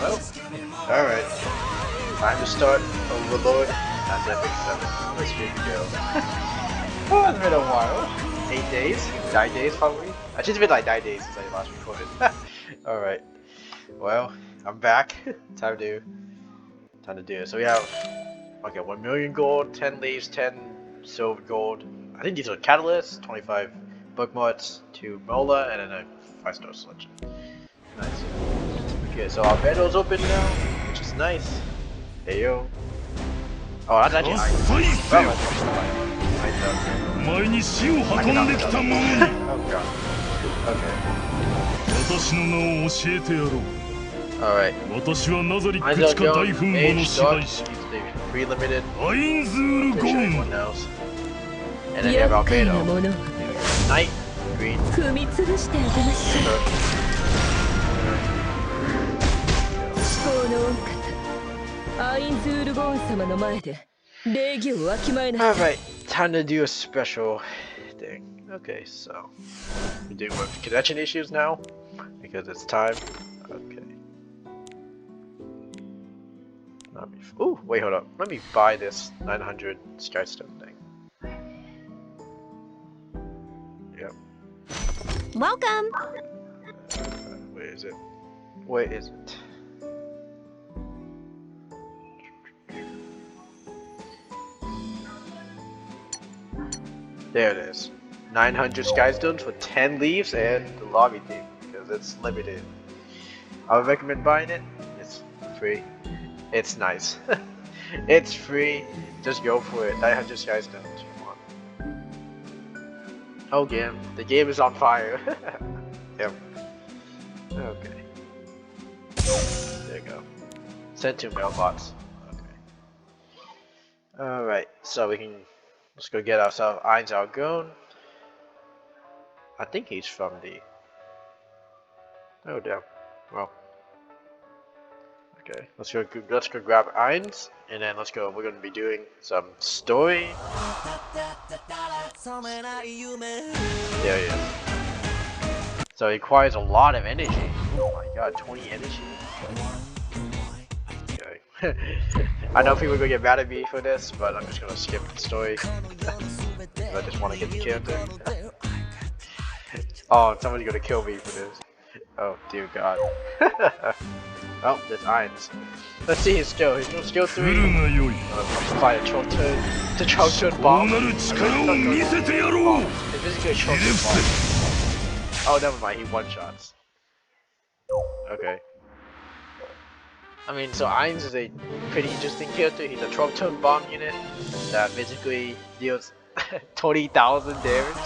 Well, alright. Time to start Overlord at Epic 7. Let's here we go. Oh, it's been a while. 8 days? 9 days probably? Actually it's been like 9 days since I last recorded. Alright. Well, I'm back. Time to do it. So we have 1 million gold, 10 leaves, 10 silver gold. I think these are catalysts, 25 bookmarks, 2 mola, and then a 5-star selection. Nice. Okay, so our meadows open now, which is nice. Hey yo. Oh, that's actually nice. Oh god. Okay. Alright. Eyes are going, age, dark, pre-limited. Pretty sure everyone knows. And then you have Albedo. Night, green. Alright, time to do a special thing. Okay, so we're dealing with connection issues now because it's time. Okay. Ooh, wait, hold up. Let me buy this 900 Skystone thing. Yep. Welcome. Where is it? Where is it? There it is. 900 Skystones for 10 leaves and the lobby thing because it's limited. I would recommend buying it. It's free. It's nice. It's free. Just go for it. 900 Skystones. Oh game. The game is on fire. Yep. Okay. There you go. Sent to mailbox. Okay. Alright, so let's go get ourselves Eins Algon. I think he's from the... Oh damn. Well. Okay, let's go grab Eins, and then let's go. We're gonna be doing some story. There he is. So it requires a lot of energy. Oh my god, 20 energy. Okay. I know people are gonna get mad at me for this, but I'm just gonna skip the story. I just want to get the character. Oh, somebody's gonna kill me for this. Oh dear god. Oh, there's Eins. Let's see his skill. His skill 3. Find a troll turn. The troll turn bomb. It's basically a troll turn bomb. Oh, never mind. He one-shots. Okay. I mean, so Eins is a pretty interesting character. He's a troll turn bomb unit that basically deals 20,000 damage.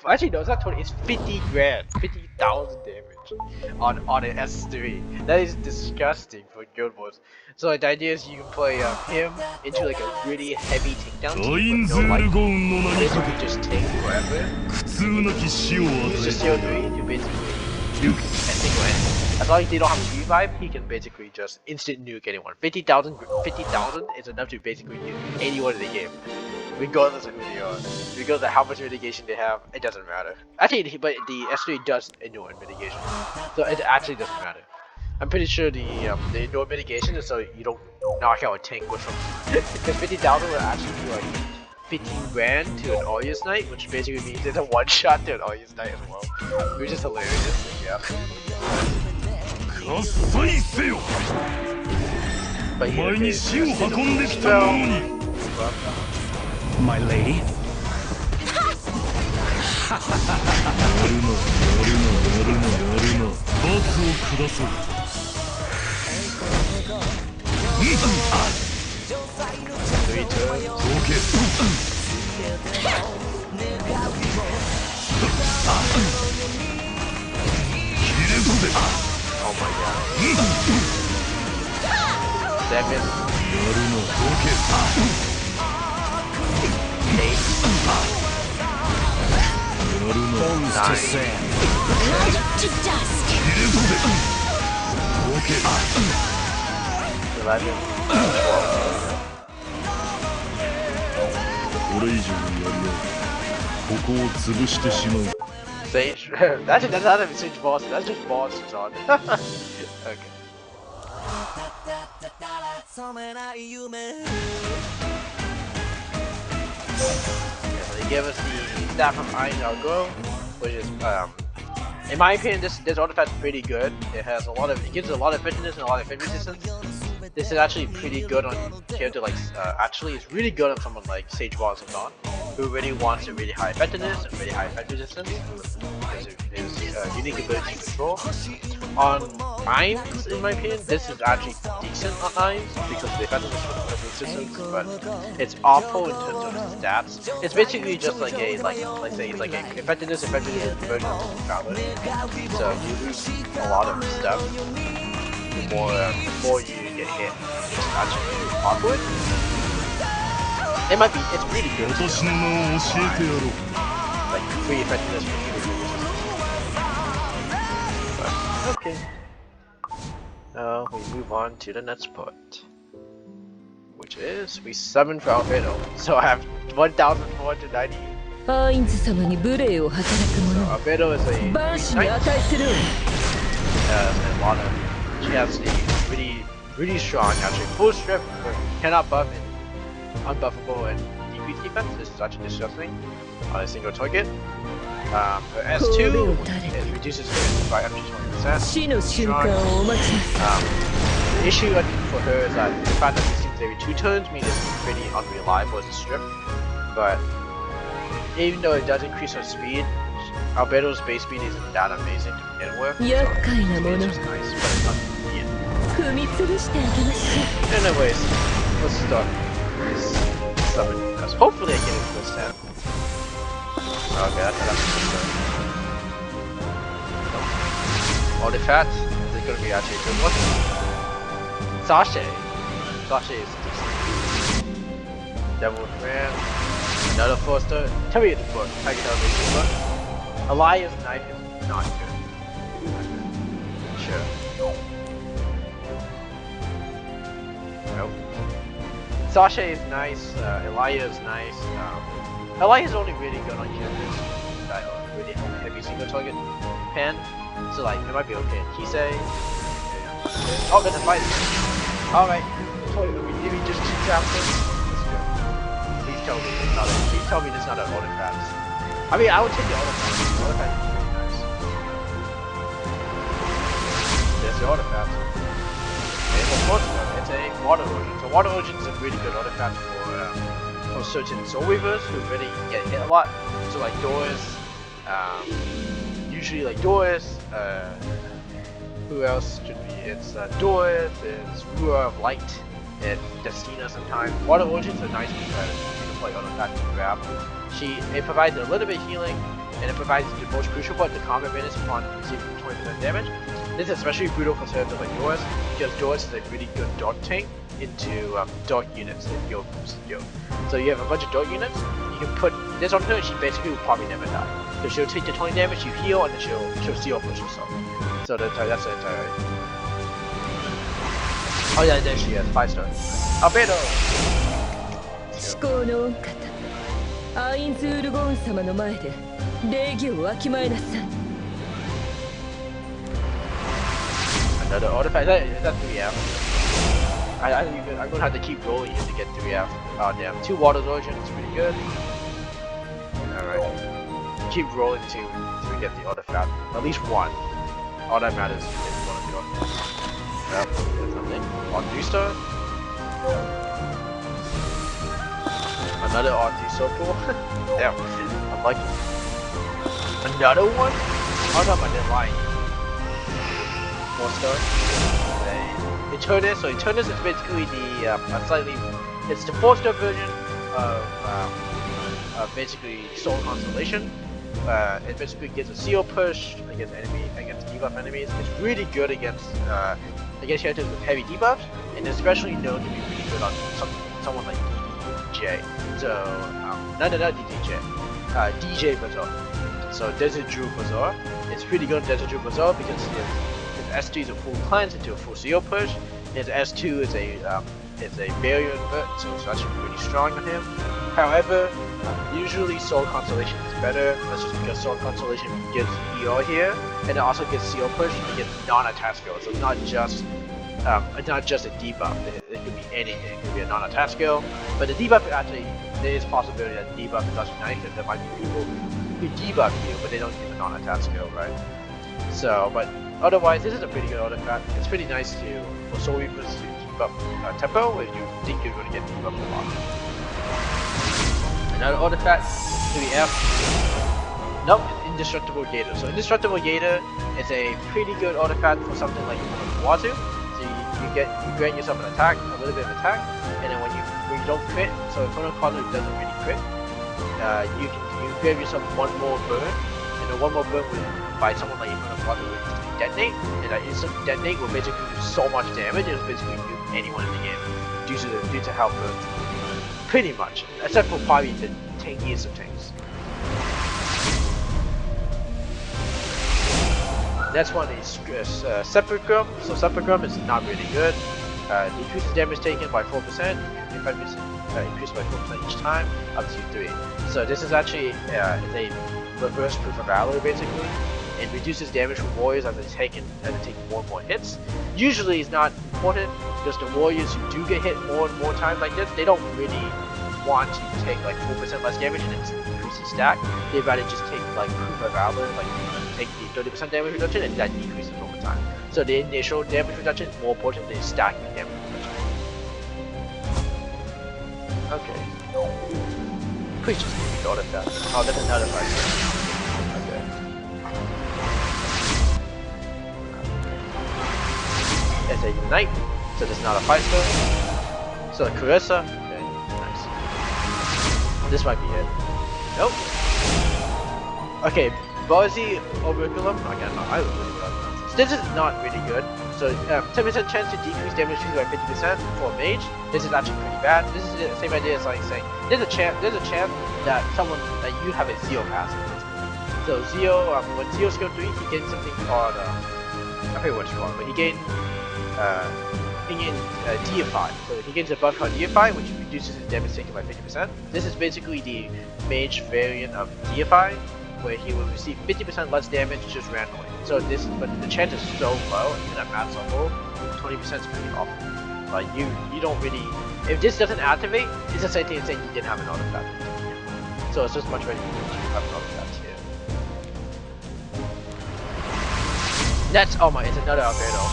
Actually, no, it's not 20. It's 50 grand. 50,000 damage on an S3. That is disgusting for Guild Wars. So like, the idea is you can play him into like a really heavy takedown team with no life. Basically just take forever. Use the CO3 to basically nuke a single enemy. As long as they don't have a revive, he can basically just instant nuke anyone. 50,000 is enough to basically nuke anyone in the game. Regardless of who they are, regardless of how much mitigation they have, it doesn't matter. Actually, but the S3 does ignore mitigation, so it actually doesn't matter. I'm pretty sure the ignore mitigation is so you don't knock out a tank with them. Because 50,000 will actually do like 15 grand to an Aureus Knight, which basically means it's a one-shot to an Aureus Knight as well, which is hilarious. Yeah. But my lady. Oh my god. 7. 8. Bones to sand. To dust. 11. これ以上やり合う。ここを潰してしまう。Sage? That's not even Sage boss, that's just monsters on. Okay. So they give us the Staff of Iron Go, which is in my opinion, this artifact is pretty good. It gives a lot of fitness and a lot of hit resistance. This is actually pretty good on character like actually it's really good on someone like Sage Boss and Dawn, who really wants a really high effectiveness and really high effect resistance. Because it is unique ability to control. On Irons, in my opinion, this is actually decent on Irons because of the effectiveness of resistance, but it's awful in terms of its stats. It's basically just like a let's say it's like a effectiveness version of Valor. So you lose a lot of stuff before you get hit. It's actually awkward. It's really good. Like free effectiveness for free resistance. But, okay. Now we move on to the next part, which is we summon for Albedo. So I have 1,490. So Albedo is a knight. She has a really strong actually full strip, but cannot buff and unbuffable and decrease defense. This is actually disgusting on a single target. Her S2 it reduces her by up to 20%. The issue I think for her is that the fact that it seems every 2 turns means it's pretty unreliable as a strip. But even though it does increase her speed, Albedo's base speed isn't that amazing to begin with. So it's just nice, but it's not immediate. Anyways, let's start this summon because hopefully I get it first time. Okay, that's good. Artifact, is it gonna be actually a good one? Sashay is decent. Devil Command, another 4-star. Tell me it's a book. I can make it book. Elias Knife is not good. Sure. Nope. Sashay is nice, Elia is nice. Elia is only really good on characters that are really heavy single target pen. So like it might be okay. Kisei. Oh, there's a fight. Alright. Give me just 2 chapters. Let's go. Please tell me this is not an artifact. I mean I would take the artifact. The artifact is really nice. There's the artifact. It's a water origin. So water origin is a really good artifact for certain soul weavers who really get hit a lot. So like Doris, usually like Doris, who else should be? It's Doris, it's Ruler of Light, it's Destina sometimes. Water origin is a nice play artifact to grab. It provides a little bit of healing, and it provides the most crucial part, the combat bonus upon receiving 20% damage. This is especially brutal for characters like Doris, because Doris is a really good dark tank into dark units in your groups. So you have a bunch of dark units, you can put this on her, she basically will probably never die. So she'll take the 20 damage, you heal, and then she'll seal push herself. So that's the entire. Oh yeah, there she is, 5 stars. Albedo! Another artifact. Is that 3F? I'm gonna have to keep rolling here to get 3F. Oh damn, 2 water origins, pretty good. Alright. Keep rolling to get the artifact. At least 1. All that matters is getting 1 of the artifacts. Yep, there's nothing. On 3 star. Another RT circle. Damn, I'm liking it. Another one? Oh no, I didn't like. 4 star. Eternus. So Eternus is basically the it's the 4-star version of basically Soul Constellation. It basically gives a seal push against debuff enemies. It's really good against characters with heavy debuffs, and especially known to be really good on someone like DJ. So not DJ, DJ Bazaar. So Desert Drew Bazaar. It's pretty good on Desert Drew Bazaar because his S2 is a full cleanse into a full seal push. His S2 is a barrier invert, so it's actually pretty strong on him. However, usually Soul Constellation is better. That's just because Soul Constellation gives ER here, and it also gives seal push against non-attack skills. So it's not just not just a debuff. It could be anything. It could be a non-attack skill, but the debuff actually there is a possibility that debuff is actually nice because there might be people who debuff you, but they don't use a non-attack skill, right? So, but otherwise, this is a pretty good artifact. It's pretty nice for Soul Reapers to keep up tempo if you think you're going to get debuffed a lot. Another artifact, 3F. Nope, Indestructible Gator. So Indestructible Gator is a pretty good artifact for something like Watu. So you grant yourself an attack, a little bit of attack, and then when you don't crit, so if one card doesn't really crit, you grab yourself one more burn, and the one more burn will by someone like Watu will instantly detonate, and that instant detonate will basically do so much damage. It's basically nuke anyone in the game due to how burns. Pretty much, except for probably the tankiest of tanks. Next one is Sepulchrum. So Sepulchrum is not really good. Decreases damage taken by 4%, increased by 4% each time, up to 3. So this is actually it's a reverse proof of valor basically. It reduces damage from warriors as they take more and more hits. Usually it's not important because the warriors who do get hit more and more times like this, they don't really want to take like 4% less damage and then increase the stack. They'd rather just take like proof of valor, like take the 30% damage reduction and that decreases over time. So the initial damage reduction is more important than stacking damage reduction. Okay. Creatures can be thought of that. Oh, that's another fight. Okay. It's a Unite, so this is not a fight spell. So a Caressa. Okay, nice. This might be it. Nope. Okay, Buzzy Overlord. Okay, no, I really love this. This is not really good. So 10% chance to decrease damage by 50% for a mage. This is actually pretty bad. This is the same idea as like saying there's a chance that you have a Zeo passive. So Zeo, when Zeo skill 3, he gains something called I forget what it's called, but he gains Deify. So he gains a buff called Deify, which reduces his damage taken by 50%. This is basically the mage variant of Deify, where he will receive 50% less damage just randomly. So but the chance is so low, even at max level, 20% is pretty awful. Like you don't really, if this doesn't activate, it's the same thing as saying you didn't have an artifact. So it's just much better to have an artifact here. Next, oh my, it's another Albedo.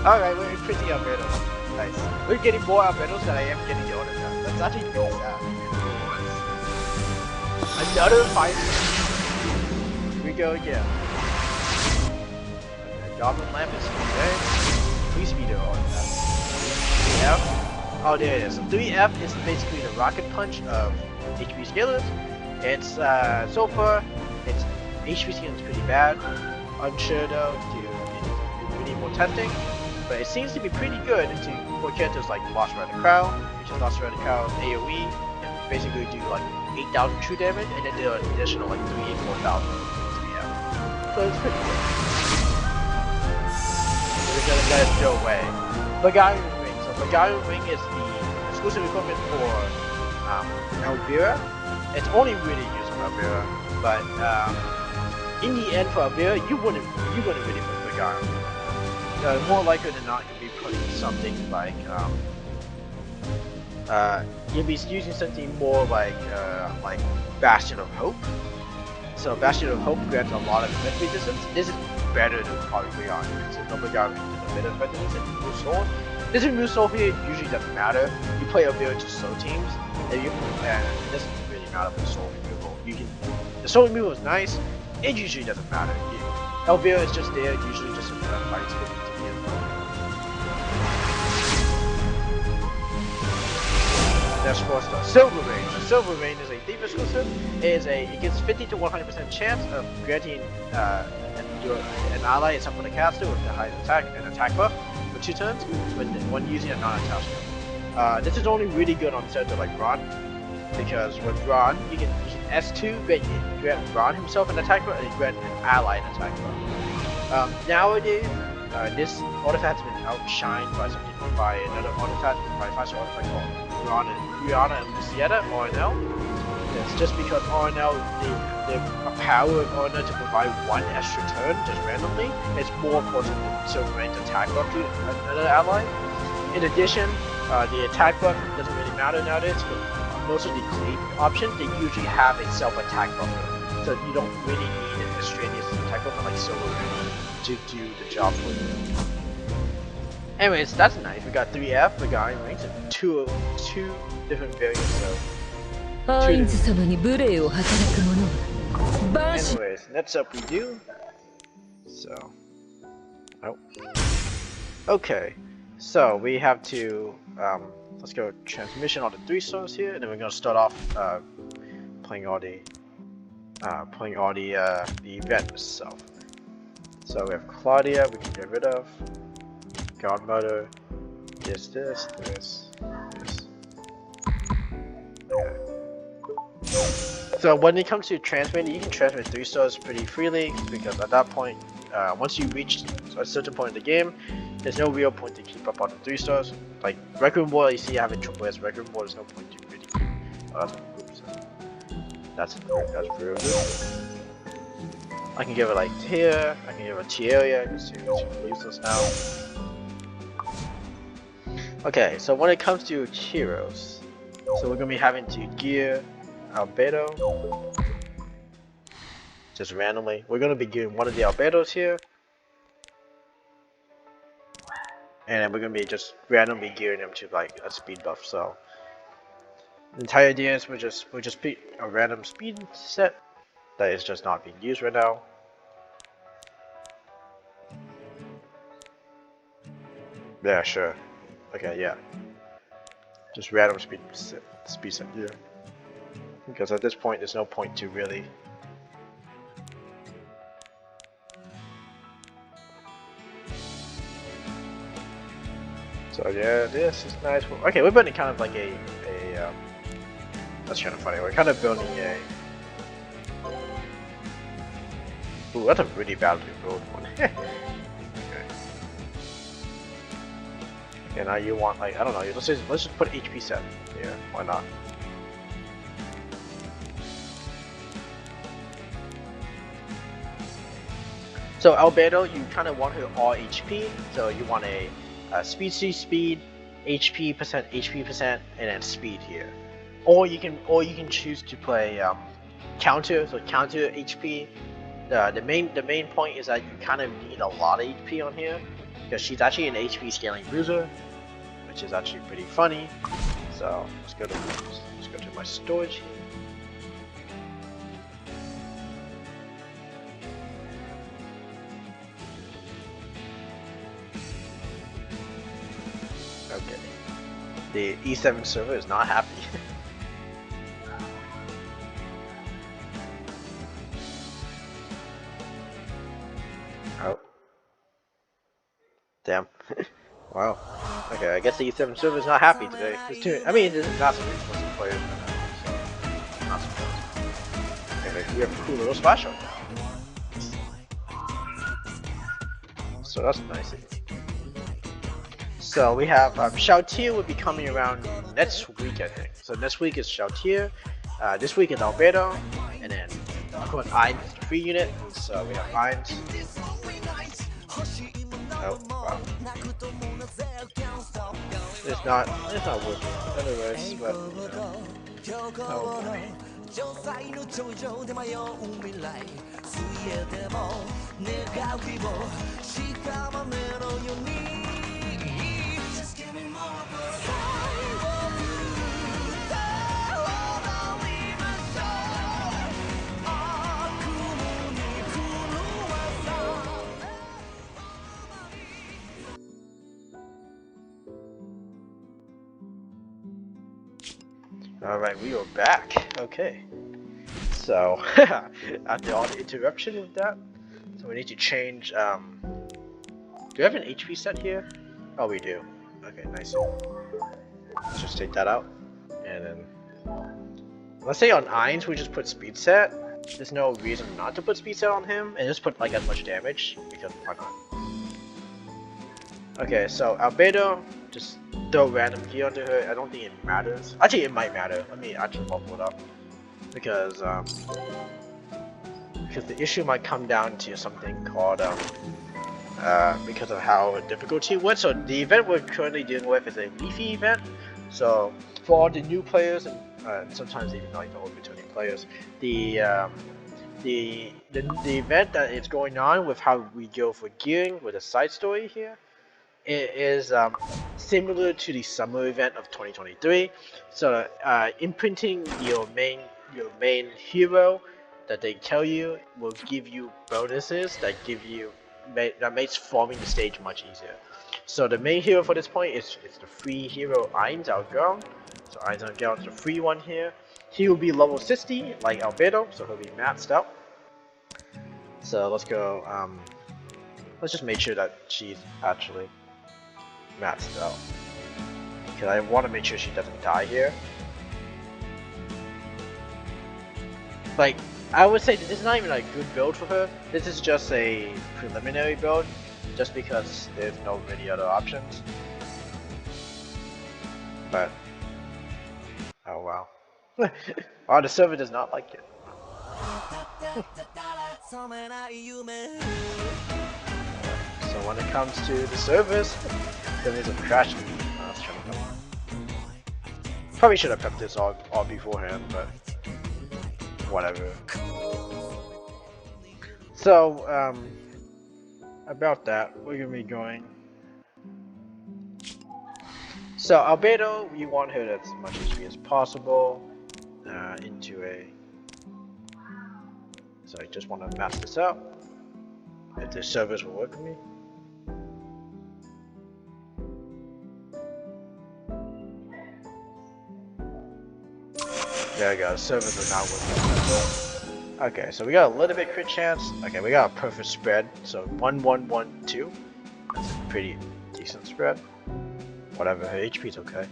Alright, we're pretty Albedo. Nice. We're getting more Albedos than I am getting the artifact. That's actually pretty sad. Another fight. Here we go again. Okay, Goblin Lamp is okay. Please be there on that. 3F. Oh, there it is. So 3F is basically the rocket punch of HP scalers. It's so far, its HP scaling is pretty bad. Unsure though, we need more testing. But it seems to be pretty good for characters like Lost Rider Crow, which is Lost Rider Crow's AoE, and basically do like 8,000 true damage, and then do an additional like 3,000 or 4,000 3F. So it's pretty good. We're gonna let it go away. Bagayun Ring. So Bagayun Ring is the exclusive equipment for Elvira. It's only really used on Elvira, but in the end for Elvira, you wouldn't really put Bagayun. More likely than not, you'll be putting something like you'll be using something more like Bastion of Hope. So Bastion of Hope grants a lot of defense resistance. This is better than probably Bagayun. So no Bagayun is a bit of resistance than Move Soul. This is Move Soul here usually doesn't matter. You play Elvira to Soul teams, and it doesn't really matter for Soul removal. The Soul removal is nice. It usually doesn't matter. Elvira is just there, usually just to fight to the end. That's for the Silver Rain. The Silver Rain is a thief exclusive. It gives 50 to 100% chance of granting an ally is up on the caster with the highest attack and attack buff for 2 turns when using a non-attack skill. This is only really good on sets like Ron, because with Ron you can S2 grant Ron himself an attack buff and grant an ally an attack buff. Nowadays, this artifact has been outshined by another artifact, by a 5-star artifact called Rihanna and Lucietta, RNL. It's just because RNL, the power of honor to provide one extra turn just randomly is more important than Silver Rain's attack buff to another ally. In addition, the attack buff doesn't really matter nowadays. Most of the cleave options, they usually have a self-attack buffer, so you don't really need an extraneous attack buffer like Silver Rain to do the job for you. Anyways, that's nice. We got 3F, we got Iron Rings, and two different variants of. Anyways, next up we do. So. Oh. Okay. So we have to. Let's go transmission on the 3 stars here, and then we're gonna start off playing all the event itself. So we have Claudia, we can get rid of. Godmother, this. Okay. So when it comes to transmitting, you can transmit 3 stars pretty freely because at that point, once you reach a certain point in the game, there's no real point to keep up on the 3 stars. Like Requiem War, you see I have a triple S Requiem War, there's no point to really keep. Oh, that's real good. I can give it like here, I can give it Tieria, because Tieria's useless now. Okay, so when it comes to heroes, so we're gonna be having to gear Albedo just randomly. We're gonna be gearing one of the Albedos here, and then we're gonna be just randomly gearing them to like a speed buff. So the entire idea is we'll just pick a random speed set that is just not being used right now. Yeah, sure. Okay, yeah. Just random speed set, yeah. Because at this point, there's no point to really. So yeah, this is nice. Okay, we're building kind of like a that's kind of funny. We're kind of building a. Ooh, that's a really badly built one. Okay. Okay, now you want like I don't know. Let's just put HP set here. Why not? So Albedo, you kind of want her all HP. So you want a speed, HP percent, and then speed here. Or you can choose to play counter. So counter HP. The main point is that you kind of need a lot of HP on here because she's actually an HP scaling bruiser, which is actually pretty funny. So let's go to my storage here. Okay, the E7 server is not happy. Oh, damn. Wow. Okay, I guess the E7 server is not happy today. I mean, this is not some expensive players right now, so not surprised. Okay, we have a cool little splash on now. So that's nice. So we have Shoutier will be coming around next week, I think. So next week is Shoutier, this week is Albedo, and then of course Ainz is the free unit. So we have Ainz. Oh wow. It's not working. Anyways, but you know. Oh boy. Alright, we are back. Okay. So, after all the interruption with that, so we need to change, do we have an HP set here? Oh, we do. Okay, nice. Let's just take that out. And then, let's say on Ainz we just put speed set. There's no reason not to put speed set on him, and just put like as much damage, because why not? Okay, so Albedo, just throw random key onto her. I don't think it matters. Actually, it might matter. Let me actually level it up. Because, because the issue might come down to something called because of how difficulty went. So the event we're currently dealing with is a leafy event. So for all the new players and sometimes even like the old returning players, the event that is going on with how we go for gearing with a side story here, it is similar to the summer event of 2023. So imprinting your main hero that they tell you will give you bonuses that makes farming the stage much easier. So the main hero for this point is the free hero Ainz Algon. So Ainz Algon is the free one here. He will be level 60 like Albedo, so he'll be maxed out. So let's go. Let's just make sure that she's actually maxed out, because I want to make sure she doesn't die here. Like, I would say that this is not even a good build for her. This is just a preliminary build, just because there's no really other options. But oh wow. Oh, the server does not like it. So when it comes to the servers, servers are crashing. Probably should have prepped this all beforehand, but whatever. So about that, we're gonna be going. So Albedo, we want her as much HP as possible into a. So I just want to match this up. If the servers will work for me. There we go, servers are not working. Okay, so we got a little bit crit chance. Okay, we got a perfect spread. So 1 1 1 2. That's a pretty decent spread. Whatever, her HP's okay.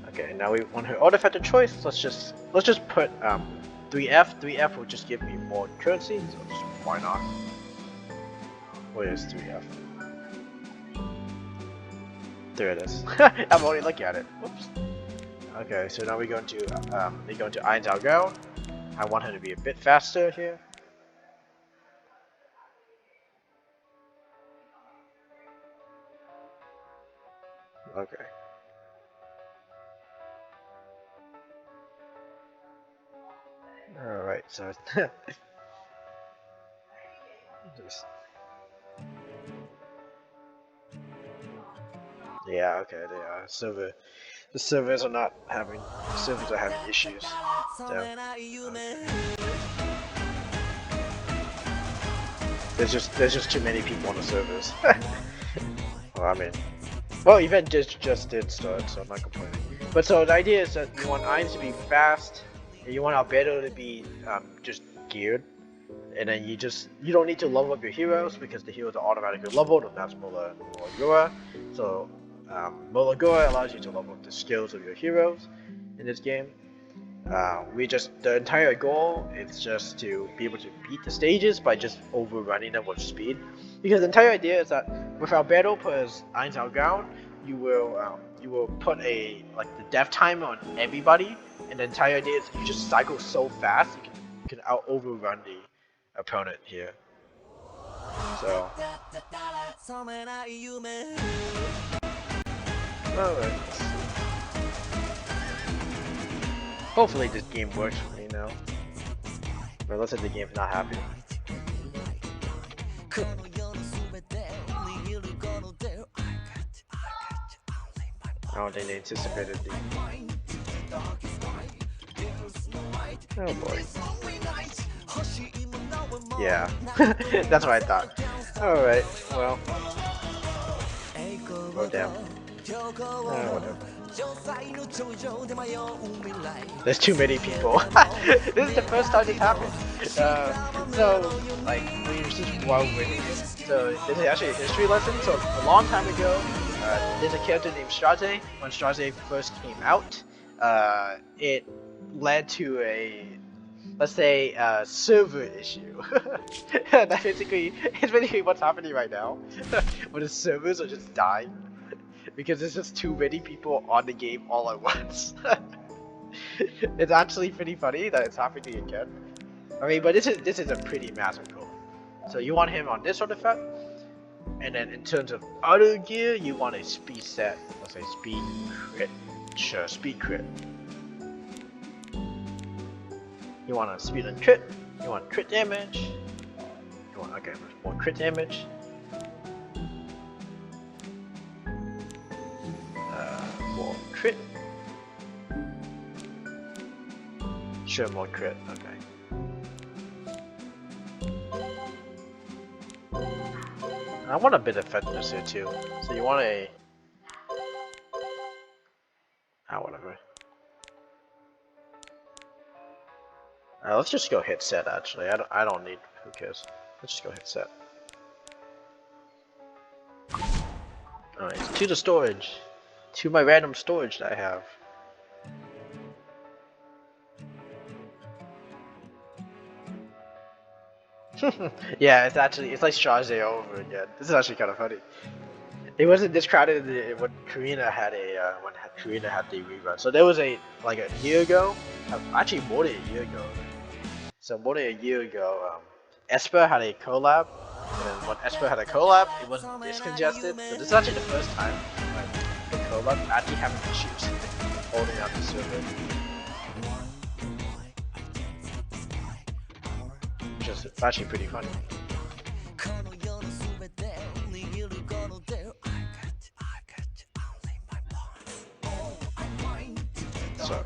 Okay, now we want her artifact of choice. Let's just put 3F. 3F will just give me more currency, so just, why not? Where is 3F? There it is. I'm already looking at it. Whoops. Okay, so now we're going to Ainz Algon. I want her to be a bit faster here. Okay. Alright, so just... yeah, okay, they are. The servers are not having issues. So, okay. There's just too many people on the servers. Well, I mean, well, event just did start, so I'm not complaining. But so the idea is that you want Ainz to be fast, and you want Albedo to be just geared, and then you don't need to level up your heroes because the heroes are automatically leveled, and that's Molagora. So Molagora allows you to level up the skills of your heroes in this game. The entire goal is just to be able to beat the stages by just overrunning them with speed. Because the entire idea is that with Albedo plus Ainz Algon, you will put the death timer on everybody, and the entire idea is you just cycle so fast you can out overrun the opponent here. So alright. Hopefully this game works for me now. But it looks like the game's not happy. I don't think they anticipated the... oh boy. Yeah, that's what I thought. Alright, well. Oh damn. Whatever. There's too many people. This is the first time this happened. So, like, we were just winning it. So, this is actually a history lesson. So, a long time ago, there's a character named Straze. When Straze first came out, it led to let's say, server issue. That it's basically what's happening right now. Where the servers are just dying. Because there's just too many people on the game all at once. It's actually pretty funny that it's happening again. I mean, but this is a pretty massive goal. So you want him on this sort of effect, and then in terms of other gear, you want a speed set. Let's say speed crit. Sure, speed crit. You want a speed and crit. You want crit damage. You want more crit damage. More crit. Sure, more crit. Okay. I want a bit of effectiveness here too. So you want a whatever. Let's just go hit set actually. I don't need, who cares. Let's just go hit set. Alright, to the storage. To my random storage that I have. Yeah, it's like Shazay over again. This is actually kind of funny. It wasn't this crowded when Karina had a Karina had the rerun. So there was a year ago, actually more than a year ago. So more than a year ago, Esper had a collab, and when Esper had a collab, it wasn't this congested. So this is actually the first time the collab actually having issues holding out the server. Which is actually pretty funny. So.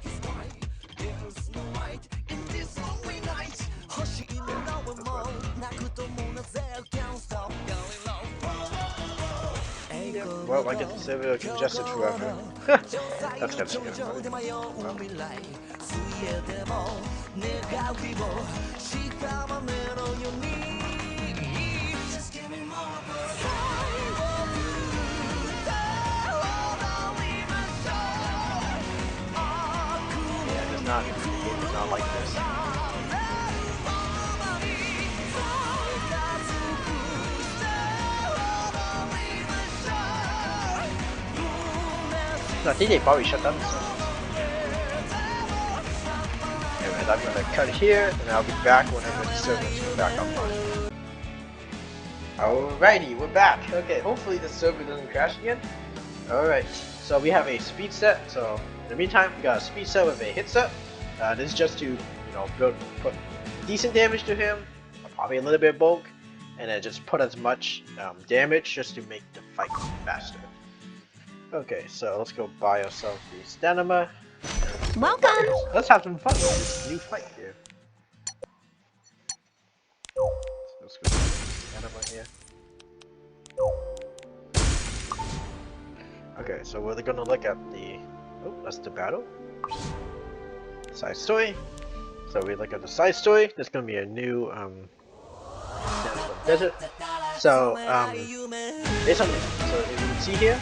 Well, I get the server congested forever. That's kind of funny. Yeah, it's not like this. I think they probably shut down the server. Anyways, I'm gonna cut here, and I'll be back whenever the servers go back online. Alrighty, we're back. Okay, hopefully the server doesn't crash again. Alright, so we have a speed set. So in the meantime, we got a speed set with a hit set. This is just to put decent damage to him, probably a little bit of bulk, and then just put as much damage just to make the fight faster. Okay, so let's go buy ourselves the stamina. Welcome! Let's have some fun with this new fight here. Let's go stamina here. Okay, so we're gonna look at the... Oh, that's the battle. Side story. So we look at the side story. There's gonna be a new desert. So based on this, so if you can see here,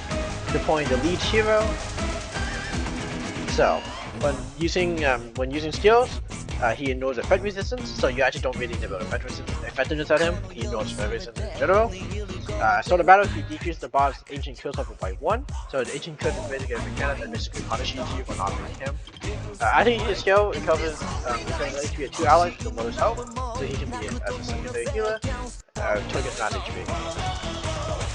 deploying the lead hero. So when using skills, he ignores effect resistance. So you actually don't really need about effectiveness at him. He ignores effect resistance in general. Start the battle, he decreases the boss ancient kills level by 1. So the ancient curse is basically a mechanic that basically punishes you for not hitting him. I think his skill it covers HP at 2 allies with the lowest health, so he can be as a secondary healer. Target's not HP.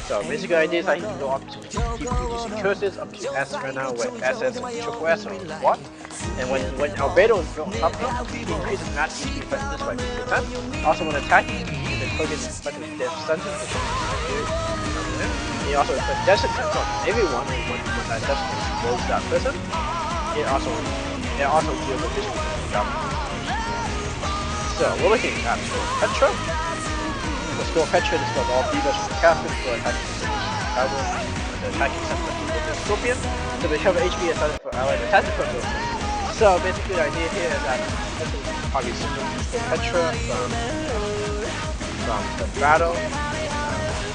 So basically the idea is that he can go up to keep reducing curses up to S right now, where SS and triple S are what? And when Albedo is built on top of him, he increases max HP effectiveness by 50%. Also when attacking, he can target effective death sentence. He also puts death sentence on everyone when that death sentence blows that person. It also deals with visual damage. So we're looking at Petra. Let's go Petra, this was all divas from the castle for attacking power and the attacking sentiment with the scorpion. So they cover HP aside for allied attack from. So basically the idea here is that this is probably similar to Petra from the battle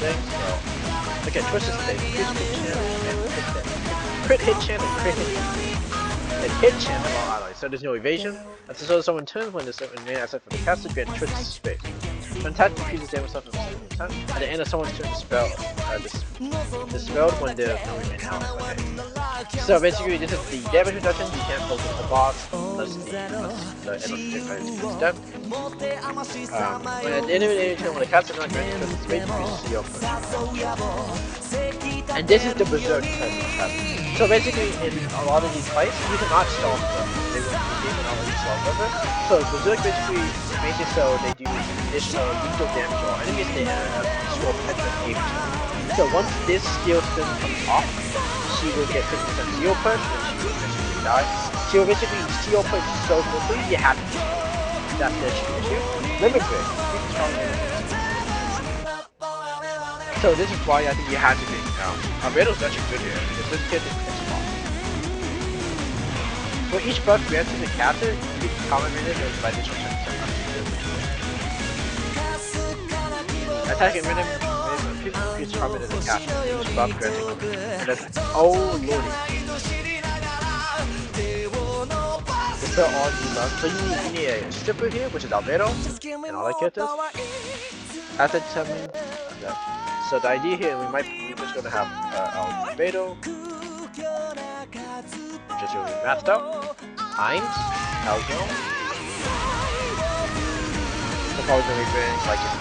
thing. So look at Twisted State, crit hit chance and crit hit chance of all allies. So there's no evasion. That's so someone turns when the main asset for the caster grants Twisted Space. When attack decreases damage suffered from 70%, at the end of someone's turn, dispelled when there's no remaining ally. Okay. So basically, this is the damage reduction. You can't focus the boss. that's the step. When at the end of the turn, when the caster is not granted to the space, you see your push. And this is the berserk type of attack. So basically, in a lot of these fights, you cannot stall them. They will not let you stall over. So berserk basically makes it so they do additional lethal damage or enemies they score penetrate aim. So once this skill spin comes off, she will get 50% seal push and she will basically die. She will basically seal push so quickly you have to do it. That's the issue. Limit break. So this is why I think you have to be. Albedo's actually good here because this kid is small. For each buff granted to the caster, you can comment minute or by additional 10% attacking minute each comment to the caster. Each buff granted. And then, oh lordy. It's still all you love. So you need a stripper here, which is Albedo, and all that characters. At the time, okay. So the idea here, we're just gonna have Albedo, just really matched out. Heinz, Calzo. So probably gonna be bring like an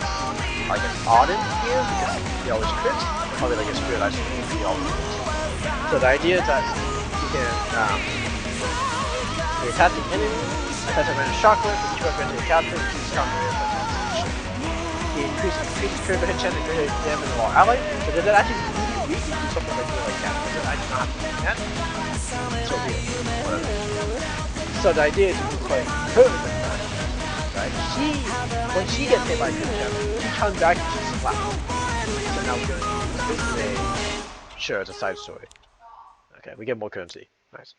Auden here because he always crits. Probably like a Spirit Ice because he always crits. So the idea is that you can you attack the enemy, attach a random shockwave for each weapon to the capture, and keeps countering it. He increases critical hit chance and critical damage of all allies. So does that actually really do something like that? Because I do not have to do that. So weird. Whatever. So the idea is to play her in the first, right? When she gets hit by critical damage, she comes back and she's flat. So now we're gonna do this. Sure, it's a side story. Okay, we get more currency. Nice.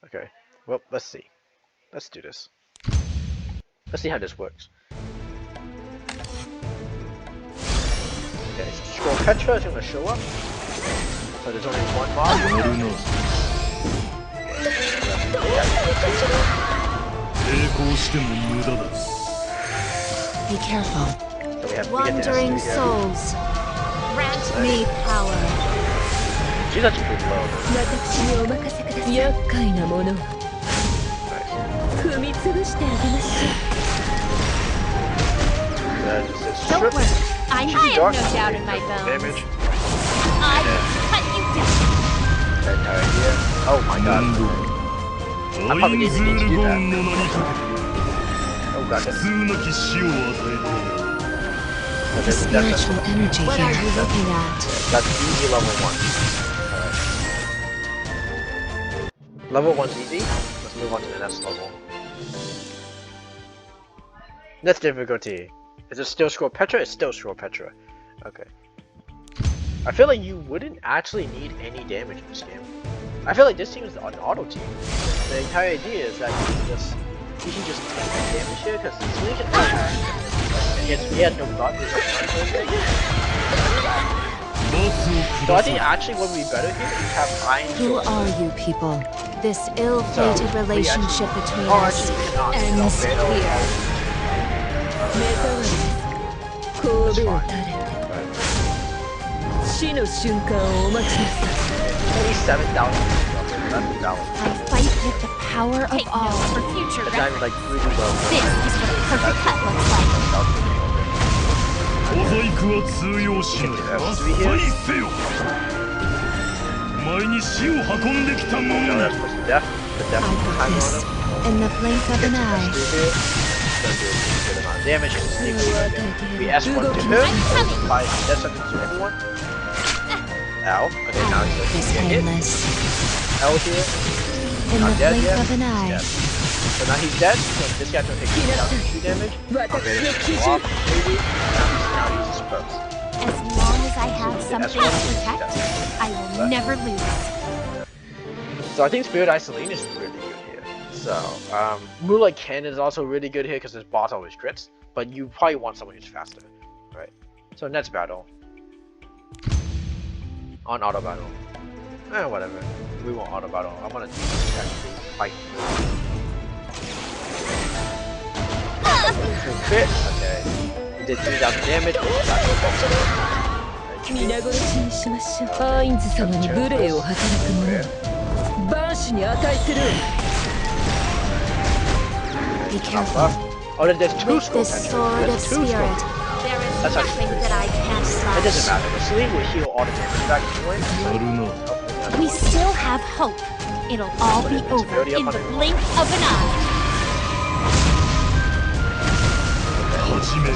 Okay. Well, let's see. Let's do this. Let's see how this works. Okay, Scroll Petra is going to show up. So there's only one mob. Be careful. So Wandering souls, grant me power. She's actually pretty low. Don't worry, I have no doubt in my bones. Damage. I will cut you down. No idea. Oh my god. I'm probably going to need to do that. Oh god. The spiritual energy here. What are you looking at? That's easy level 1. Level 1's easy. Let's move on to the next level. Next difficulty. Is it still Scroll Petra? It's still Scroll Petra. Okay. I feel like you wouldn't actually need any damage in this game. I feel like this team is an auto team. The entire idea is that you can just take the damage here because Swing can and he has no block. So I think actually what would be better here is you have Iron. Who are you people? This ill-fated relationship between us ends here. 死の瞬間をお待ちなさい。 $27,000. I fight with the power of all. For future It's not even like really well done. This is what a perfect cut looks like. 小細工は通用しない。伐採せよ。お前に死を運んできたも No, の。 that's supposed to death. Put death I time got on this. him. In the blink of an eye. Gonna do a good amount of damage and sneak again. We S1 to him. Apply death sentence to everyone. Ow. Okay, now he's This gonna get hit. painless. L here. In Not the dead blink yet. of an He's eye. dead. So now he's dead. So this guy's gonna take 2,002 damage. Okay, go off. Maybe. Now he's disposed. As long as I have something to protect, I will never lose. So I think Spirit Isolene is really good here. So, Moonlight Cannon is also really good here because his boss always crits. But you probably want someone who's faster, right? So next battle. On auto battle. Whatever. We want auto battle. I want to actually fight. Crit. Okay. He did 3,000 damage. 皆殺しにしましょう。アインズ様に無礼を働く者は万死に値する。Be Not careful. buff. Oh, then there's two With this scorpions. sword of There's two spirit, scorpions. there is That's actually nothing pretty that I can't It doesn't slash. matter. The sleeve will heal all the damage back anyway. So やるな We still have hope. It'll all be over in the blink of an eye. 始めよ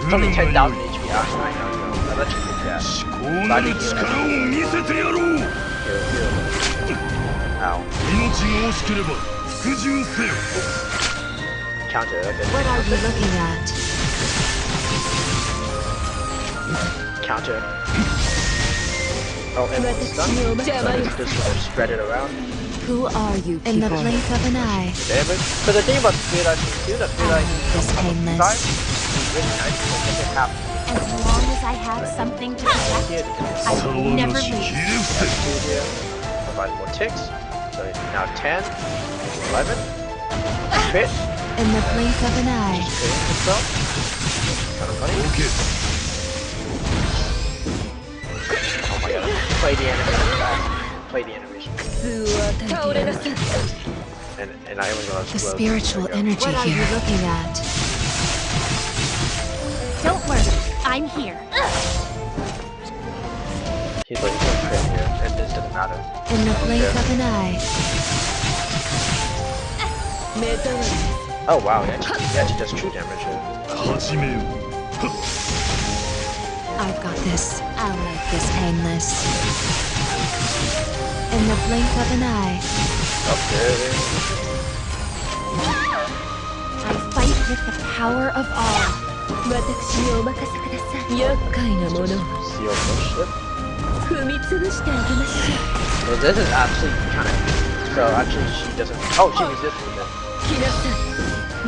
It's only 10,000 HP. I know. I'll let you pick that. 至高なる力を見せてやろう Heal. Ow. 命が惜しければ服従せよ Counter. Okay. What are you looking at? Counter. Oh, everyone's done. So just sort of spread it around. Who are you, people? In the blink of an eye. The damage. So the thing about speed I can do, that speed I This painless. is really nice because it happens. As long as I have something to protect, Here, the I 沢 will の never し leave. ひれ伏せ two here. Provide more ticks. So it's now 10, 11. Crit. In the blink of an eye. Just critting himself. Kind of funny. オーケー Oh my god. Play the animation guys. Play the animation. 倒れなさい And I was gonna The explode. spiritual There we go. energy What are you here. looking at? Don't worry, I'm here. He's like, he's going crit here. And this doesn't matter. In the blink of an eye. 目障り Oh wow, he actually does true damage here. 始めよ I've got this. I'll make this painless. In the blink of an eye. Okay. I fight with the power of all. 私にお任せください厄介なものを Seal push it. 踏み潰してあげましょ Well, this is actually kind of. So actually, she doesn't. Oh, she resists it. う来なさい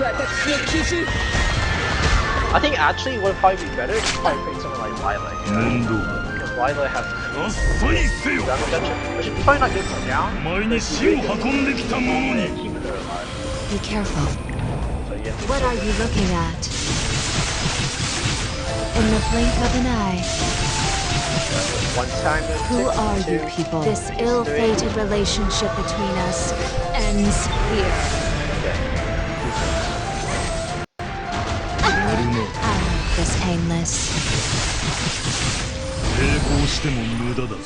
私の基準 I think actually what would probably be better is probably pick someone like Lila here. 面倒 Because Lila has あっさりせよ damage reduction, but she's probably not good for down. お前に死を運んできた者に Keep her alive. Be careful. So you have to What are you looking at? In the blink of an eye. one time. Who are you people? This ill-fated relationship between us ends here. I'll make this painless. 抵抗しても無駄だ普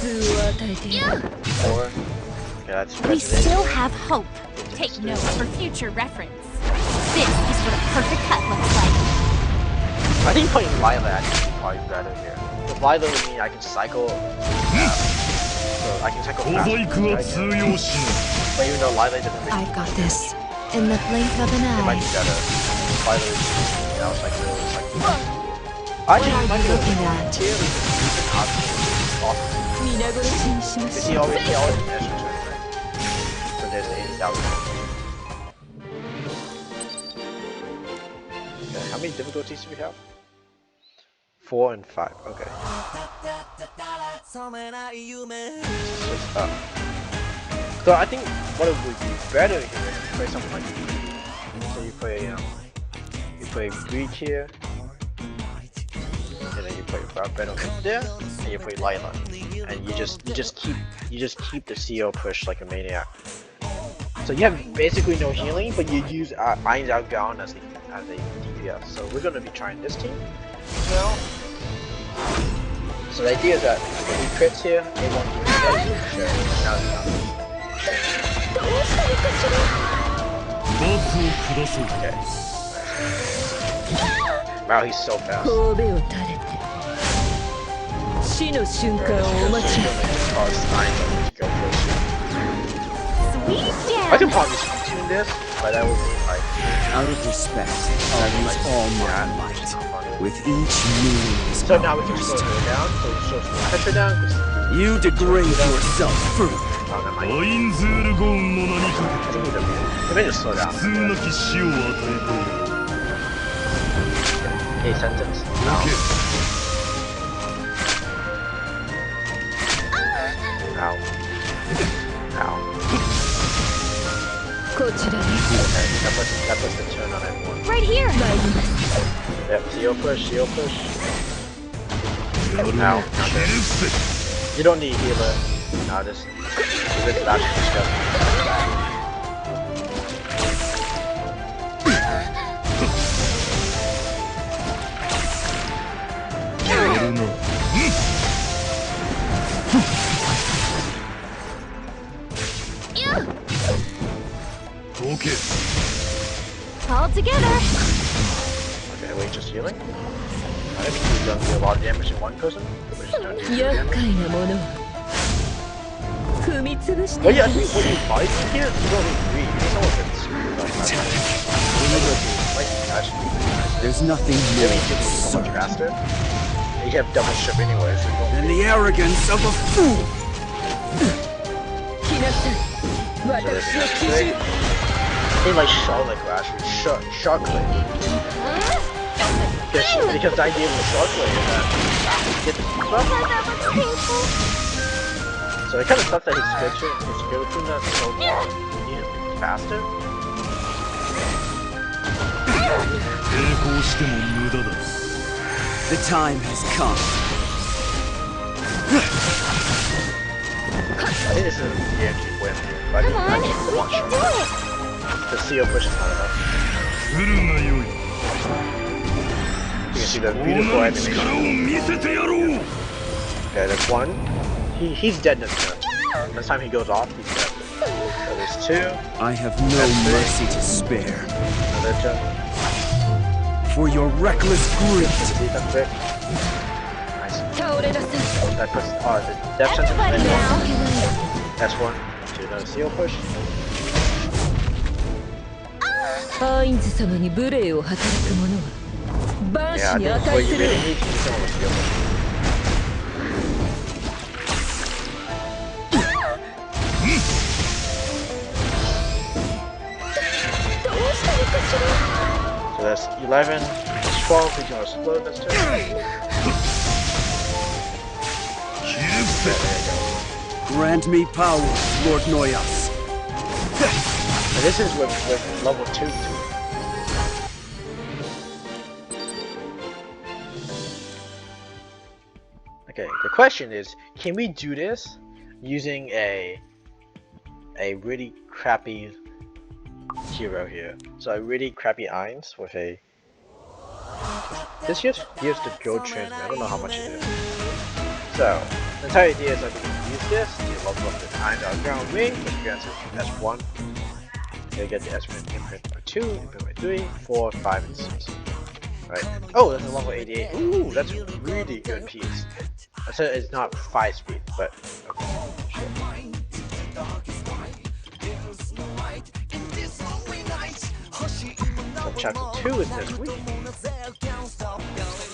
通を与えてやる Four. Okay, that's We president. still have hope. Take note for future reference. This is what a perfect cut looks like. I think playing Lila actually is probably better here. With Lila would mean I can cycle. So I can cycle 小 fast. 細工は right? 通用し But even though Lila doesn't really I've got this. In the blink of an it might eye. be better. Lila is, you know, it's like really cycle. Actually, are it might you be looking at? here. It's an option. Awesome. 皆殺しにしま Because し he ょう always has extra turn, right? So there's 80,000. Okay, how many difficulties do we have? 4 and 5. Okay. Switch up. So I think what it would be better here is to play something like Greek. So you play Greek here, and then you play Venom there, and you play Lila, and you just keep the CO push like a maniac. So you have basically no healing, but you use Iron's Outbound as a DPS. So we're gonna be trying this team now. So the idea is that if we crits here, it won't do anything. Sure. Now it's done. 罰を下そう Okay. Wow, he's so fast. 神戸を垂れて死の瞬間をお待ちなさい Sweet I jam. can probably tune this, but that would mean like Out of respect, I'll use all my might. With each move is so now we can slow her down, so it shows the pressure down. You degrade yourself further. Oh, that ア might. インズールゴーンの名に I か think he's a man. He may just slow け down. 普通なき死を与えている A sentence. オ No. ーケー Ow. Ow. こちらに Okay, that puts the turn on everyone. Right here. 参ります Yep, CO push, CO push. やる Ow. な Not ひれ there. 伏せ You don't need healer. No, this is actually disgusting. け All together. Okay, wait, just healing? I think he's done a lot of damage in one person. We're just gonna do two 厄 damage. 介なもの踏み潰して But い yeah, I きま think し what ょ you might need here, you don't need three. You need someone that's actually pretty nice. There's nothing Maybe more you can be so much faster. And you have double ship anyway, so you don't than need the arrogance of a fool. 来なさい so this 私の is 奇 great. 襲 They like Charlotte Clash, Shark Clay. Because the idea with Shark Clay is that you get the speed buff. So it kind of sucks that his skill between that so long. You need it faster. 抵抗しても無駄だ The time has come. I think this is a DMG win here, but Come I on, need we to watch can do Shark. it. The CO push is not enough. 来るがよい You can see the こう beautiful なる力を animation. 見せてやろう Okay, there's one. He's dead this turn. Next time he goes off, he's dead. So there's two. I have no That's big. mercy to spare. Another jump. For your reckless greed. Defense pick. Nice. 倒れなさい Oh, that puts. Oh, the depth sentence Everybody is now. That's one. Do another seal push. アインズ様に無礼を働く者は万 Yeah, 死 I に think 値 what す you る really need to do someone with seal push. So that's 11. That's 12. He's gonna explode this turn. 切る Yeah, せ there you go. Grant me power, Lord Noyas. And this is with level 2 too. Okay, the question is, can we do this using a really crappy hero here? So a really crappy Ainz with a... This here's the gold transmit, I don't know how much it is. So, the entire idea is that we can use this to level up the Ainz outground wing, which grants us S1. You get the S1 imprint by 2, imprint by 3, 4, 5, and 6. Right. Oh, that's a level 88. Ooh, that's a really good piece. I said it's not 5 speed, but okay, sure. So chapter 2 is this week.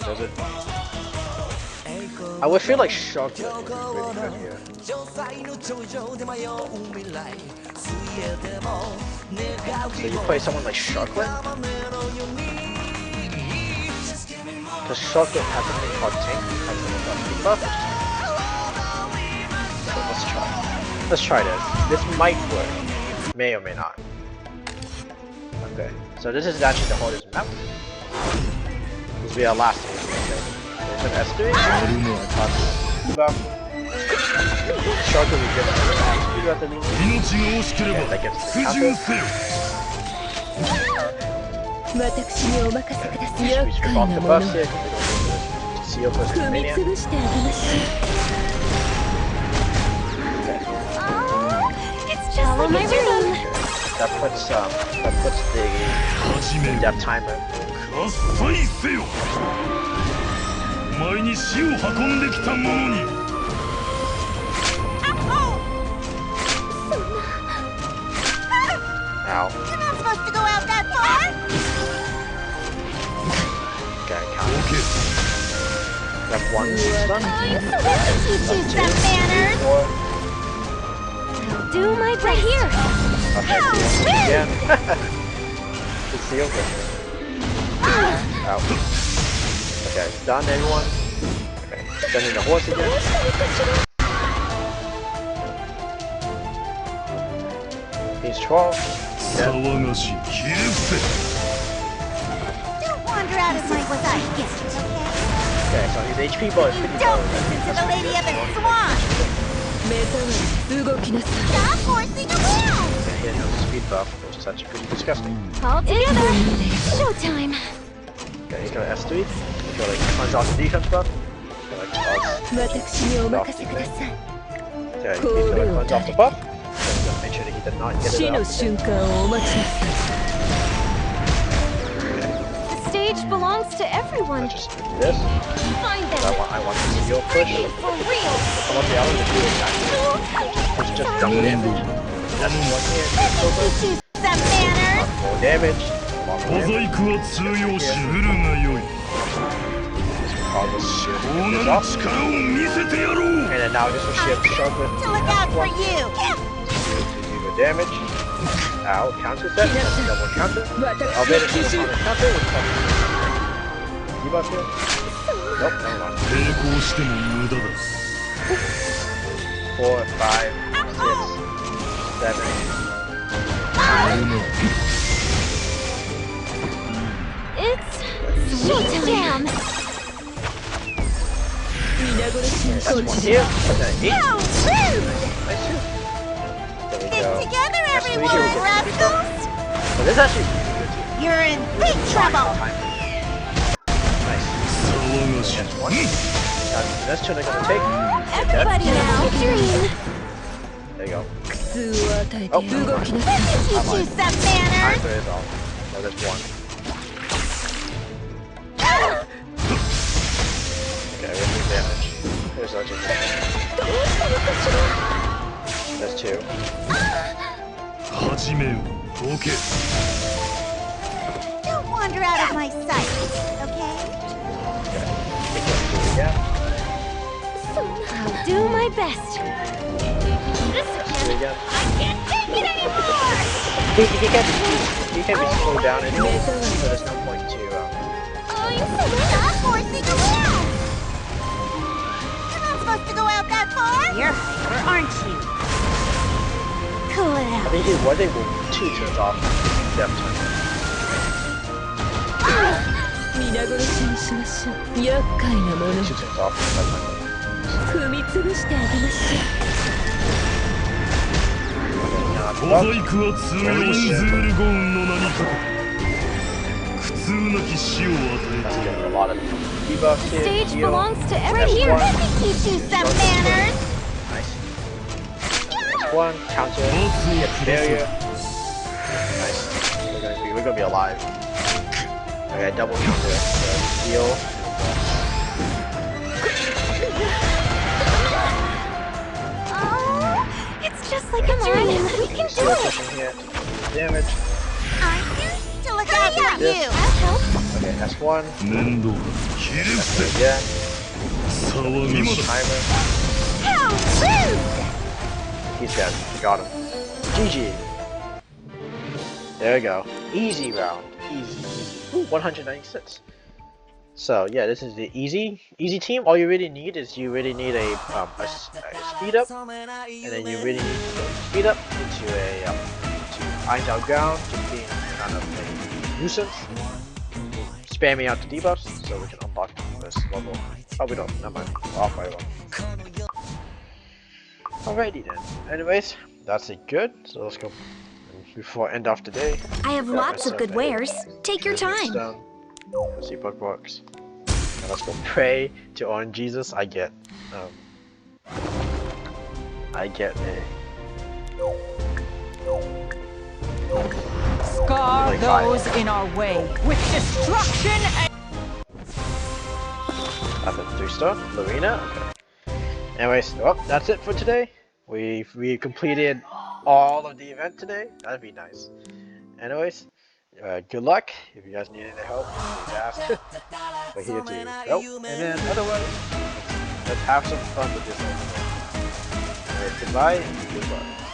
Does it? I would feel like Shark would be really good here. So you play someone like Sharklet? Because Sharklet has something called Tank, has something called Speed Buff, so let's try. Let's try this. This might work. May or may not. Okay, so this is actually the hardest map. This will be our last one. Okay. So it's an S3. Speed Buff. Sharklet will give us speed buff at the lead. 命が惜しければ Yeah, that gets 服 the 従 counter. せよ私にお任せください We 厄 strip 介 off な the も buff の stick, we don't need to seal push 踏み Mania. 潰してあげましょ It's just like my rhythm. That puts the 始める depth timer. 喝采せよお前に死を運んできた者に Ow. You're not supposed to go out that far. Okay, count. オケ Rep 1 is done. I'm so glad to teach you some manners. 4. Do my right here. Okay, seal again. The seal push. Ow. Okay, it's done everyone. Okay, sending the horse again. He's 12. 騒がしい切るせ Don't wander out of my sight yet, okay? Okay, so his HP bar is pretty low. Don't listen to the lady of the swan. 目覚まり動きなさい Stop forcing around. And he has no speed buff, which is actually pretty disgusting. All together. Showtime. Okay, he's gonna S3. He's gonna like punch off the defense buff. He's gonna like toss. 私にお任せください Okay, he's gonna punch off the buff. Then he's gonna Make sure that he did not get it 死の up. 瞬間をお待ちなさい The stage belongs to everyone. Let's just do this. Find I them. want to see your push. For real. I want the island to do exactly. It's just double damage. That's one hit. It's over. Teach you some manners. More damage. 小細工は通用しうるがよい Cause us shield 大 this なる off. 力を見せてやろう And then now this will shield sharpen. To look out for you. To do the damage. Ow, counter set. That's a double counter. I'll bet it will counter with debuff here. Nope, never mind. 抵抗しても無駄だ 4, 5, 6, 7. 俺の It's sweet jam. 皆殺しの That's 根 one 治 here. That's an 8. How rude. Nice too. There we Get go. together, That's three everyone, here. We get rascals. So this is actually really good team. You're in big trouble. Nice. 騒がしい That's one. That's two they're gonna take. Everybody now, dream. There you go. 苦痛を与えて Oh. 動きなさい Teach you some Time manners. for it all. Oh, there's one. Okay, we're doing damage. There's no two damage. There's two. 始めようどけ Don't wander out of my sight, okay? Okay. Take that two again. I'll do my best. That's two again. I can't take it anymore. He can't be slowed down anymore, so there's no point to I'm stop horsing around. You're not supposed to go out that far. You're hyper, aren't you? Cool it I out. think he's one thing will two turns off death turn. 皆殺しにしましょう厄介なもの Two turns off death turn. 踏み潰してあげまし小細工は通用しズールゴーンの名にかけて苦痛なき死を与 That's え getting a lot of debuffs here. Stage heal. belongs to right here. Let me teach you some manners. Nice. That's one. Counter. Get the barrier. Nice. We're gonna be alive. Okay, double counter. Heal. Oh, it's just like a dream. We can do Still it. pushing here. Damage. I'm here to look out for This. you. I'll help. Okay, that's one. 面倒だ切る That's せ again. 騒ぎまだ Timer. How rude. He's dead. Got him. GG. There we go. Easy round. Easy. Ooh, 196. So yeah, this is the easy team. All you really need is you really need a speed up, and then you really need to speed up into a to iron down ground, just being kind of a nuisance, spamming out the debuffs so we can unlock this level. Oh, we don't. Never mind. Off by one. Alrighty then. Anyways, that's it. Good. So let's go. Before I end off the day. I have got lots of myself good a wares. Take your time. stone. Let's see bookmarks. And let's go pray to on Jesus. I get a Scar Like those five. in our way with destruction and that's a 3-star. Lorena. Okay. Anyways, well, that's it for today. We completed all of the event today. That'd be nice. Anyways, good luck. If you guys need any help, please ask. We're here to help. And then otherwise, let's have some fun with this. Alright, goodbye. Goodbye.